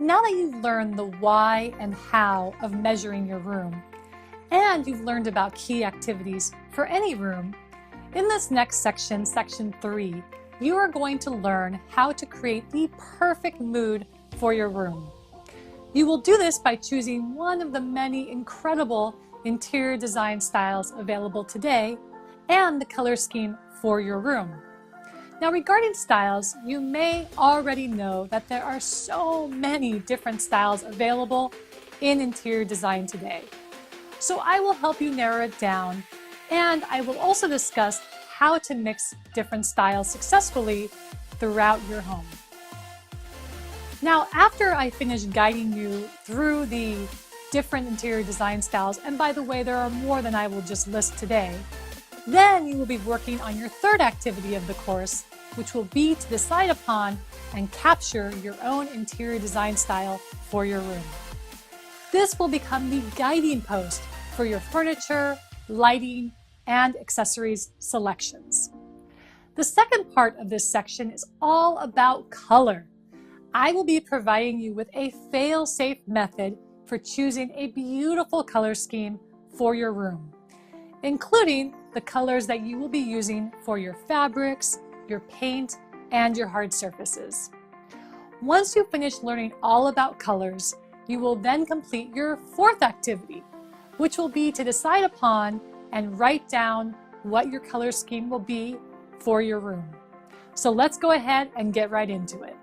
Now that you've learned the why and how of measuring your room, and you've learned about key activities for any room, in this next section, section 3, you are going to learn how to create the perfect mood for your room. You will do this by choosing one of the many incredible interior design styles available today and the color scheme for your room. Now, regarding styles, you may already know that there are so many different styles available in interior design today. So I will help you narrow it down, and I will also discuss how to mix different styles successfully throughout your home. Now, after I finish guiding you through the different interior design styles, and by the way, there are more than I will just list today, then you will be working on your third activity of the course, which will be to decide upon and capture your own interior design style for your room. This will become the guiding post for your furniture, lighting, and accessories selections. The second part of this section is all about color. I will be providing you with a fail-safe method for choosing a beautiful color scheme for your room, including the colors that you will be using for your fabrics, your paint, and your hard surfaces. Once you finish learning all about colors, you will then complete your fourth activity, which will be to decide upon and write down what your color scheme will be for your room. So let's go ahead and get right into it.